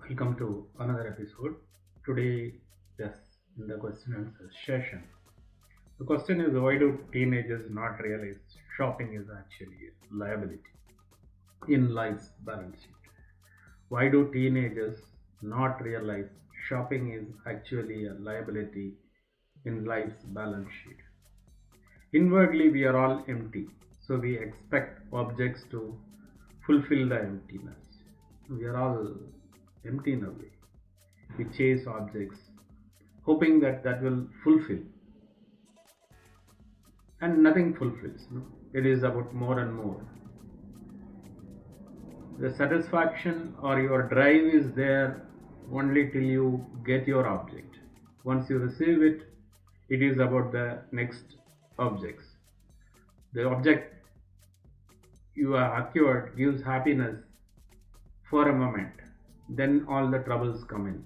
Welcome to another episode. Today, yes, in the question and answer session. The question is, why do teenagers not realize shopping is actually a liability in life's balance sheet? Why do teenagers not realize shopping is actually a liability in life's balance sheet? Inwardly, we are all empty, so we expect objects to fulfill the emptiness. We are all empty in a way. We chase objects, hoping that that will fulfill, and nothing fulfills. No? It is about more and more. The satisfaction or your drive is there only till you get your object. Once you receive it, it is about the next objects. The object you have acquired gives happiness for a moment, then all the troubles come in.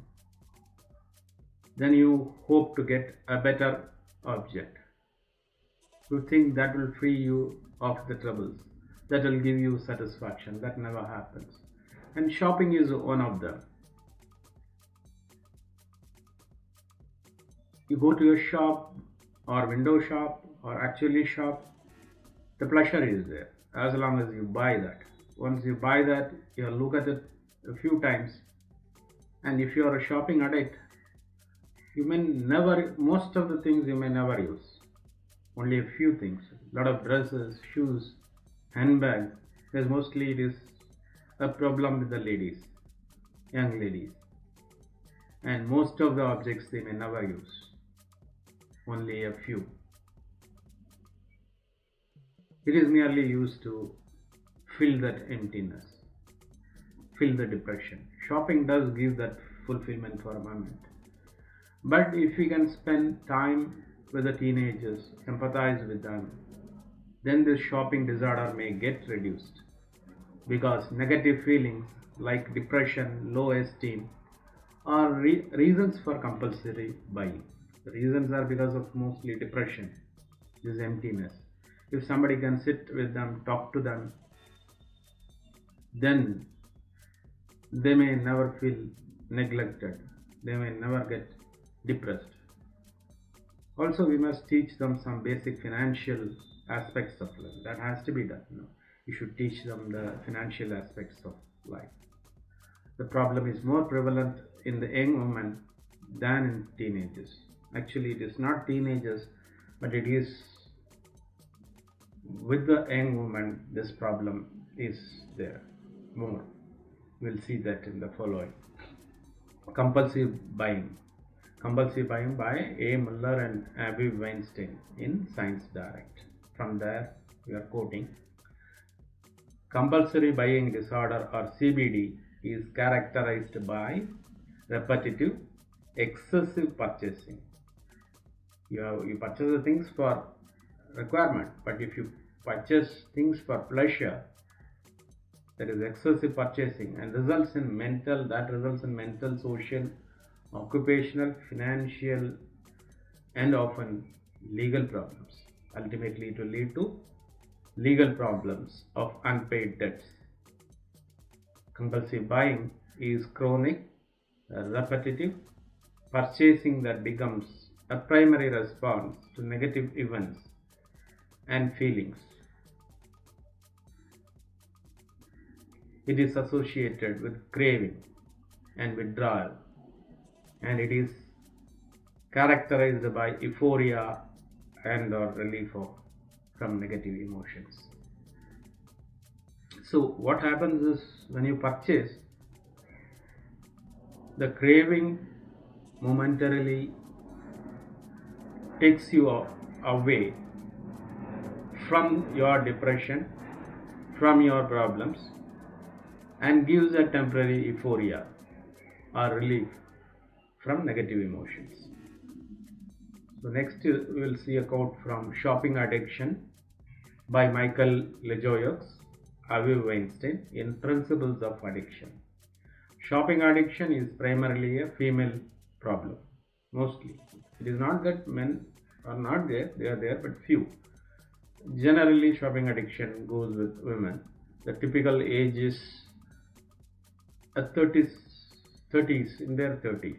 Then you hope to get a better object. You think that will free you of the troubles, that will give you satisfaction. That never happens. And shopping is one of them. You go to a shop or window shop or actually shop, the pleasure is there as long as you buy that. Once you buy that, you look at it a few times, and if you are a shopping addict, you may never, most of the things you may never use. Only a few things, a lot of dresses, shoes, handbags, because mostly it is a problem with the ladies, young ladies, and most of the objects they may never use, only a few. It is merely used to fill that emptiness, fill the depression. Shopping does give that fulfillment for a moment, but if we can spend time with the teenagers, empathize with them, then this shopping disorder may get reduced, because negative feelings like depression, low esteem are reasons for compulsory buying. The reasons are because of mostly depression, this emptiness. If somebody can sit with them, talk to them, then they may never feel neglected, they may never get depressed. Also, we must teach them some basic financial aspects of life. That has to be done. You should teach them the financial aspects of life. The problem is more prevalent in the young women than in teenagers. Actually, it is not teenagers, but it is with the young woman. This problem is there more. We'll see that in the following. Compulsive buying. Compulsive buying by A. Muller and Abby Weinstein in Science Direct. From there, we are quoting. Compulsory buying disorder or CBD is characterized by repetitive, excessive purchasing. You purchase the things for requirement, but if you purchase things for pleasure, that is excessive purchasing, and results in mental, social, occupational, financial, and often legal problems. Ultimately, it will lead to legal problems of unpaid debts. Compulsive buying is chronic, repetitive purchasing that becomes a primary response to negative events and feelings. It is associated with craving and withdrawal, and it is characterized by euphoria and or relief from negative emotions. So what happens is, when you purchase, the craving momentarily takes you away from your depression, from your problems, and gives a temporary euphoria or relief from negative emotions. So next we will see a quote from Shopping Addiction by Michael Lejoyox, Aviv Weinstein in Principles of Addiction. Shopping addiction is primarily a female problem, mostly. It is not that men are not there, they are there, but few. Generally, shopping addiction goes with women. The typical age is 30 30s, in their 30s.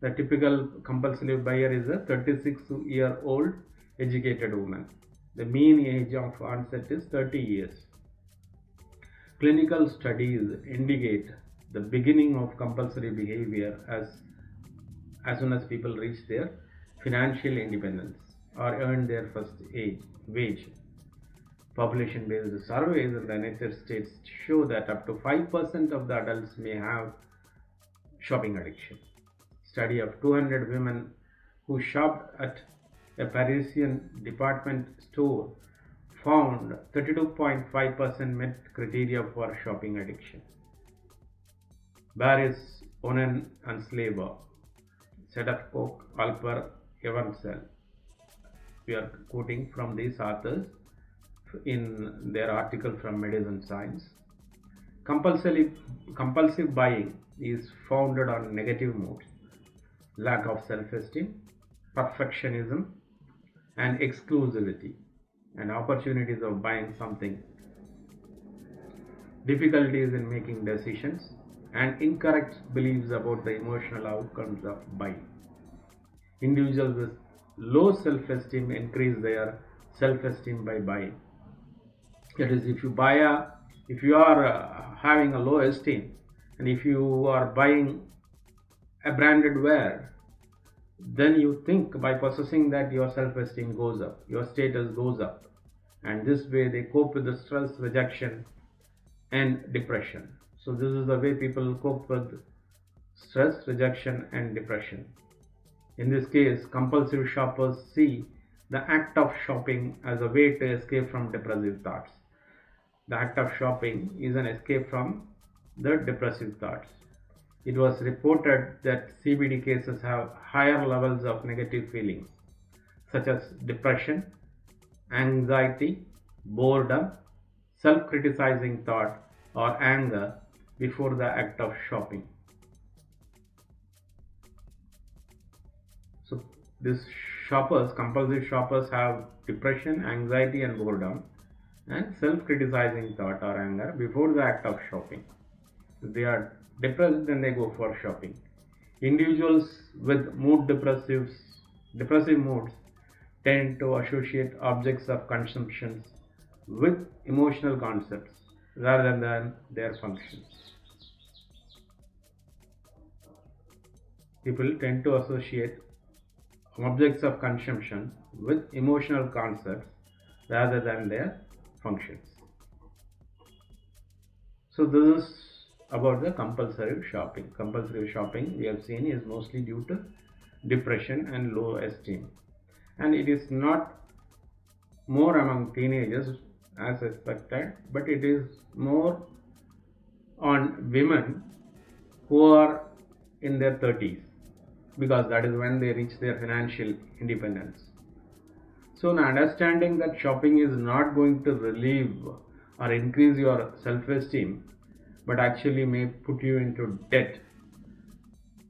The typical compulsive buyer is a 36-year-old educated woman. The mean age of onset is 30 years. Clinical studies indicate the beginning of compulsory behavior as soon as people reach their financial independence or earn their first wage. Population-based surveys in the United States show that up to 5% of the adults may have shopping addiction. Study of 200 women who shopped at a Parisian department store found 32.5% met criteria for shopping addiction. Baris, Onan and Slava, Sedefkov, Alper, Evansel. We are quoting from these authors in their article from Medicine Science. Compulsive buying is founded on negative moods, lack of self-esteem, perfectionism, and exclusivity, and opportunities of buying something, difficulties in making decisions, and incorrect beliefs about the emotional outcomes of buying. Individuals with low self-esteem increase their self-esteem by buying. That is, if you are having a low esteem, and if you are buying a branded wear, then you think by possessing that your self-esteem goes up, your status goes up, and this way they cope with the stress, rejection, and depression. So this is the way people cope with stress, rejection, and depression. In this case, compulsive shoppers see the act of shopping as a way to escape from depressive thoughts. The act of shopping is an escape from the depressive thoughts. It was reported that CBD cases have higher levels of negative feelings such as depression, anxiety, boredom, self-criticizing thought, or anger before the act of shopping. So these compulsive shoppers have depression, anxiety, and boredom, and self-criticizing thought or anger before the act of shopping. If they are depressed, then they go for shopping. Individuals with depressive moods tend to associate objects of consumption with emotional concepts rather than their functions. People tend to associate objects of consumption with emotional concepts rather than their functions. So this is about the compulsory shopping. Compulsory shopping, we have seen, is mostly due to depression and low esteem, and it is not more among teenagers as expected, but it is more on women who are in their 30s, because that is when they reach their financial independence. So now, understanding that shopping is not going to relieve or increase your self-esteem, but actually may put you into debt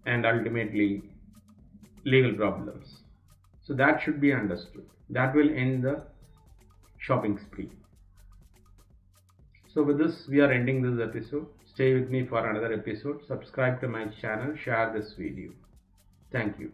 and ultimately legal problems. So that should be understood. That will end the shopping spree. So with this, we are ending this episode. Stay with me for another episode. Subscribe to my channel. Share this video. Thank you.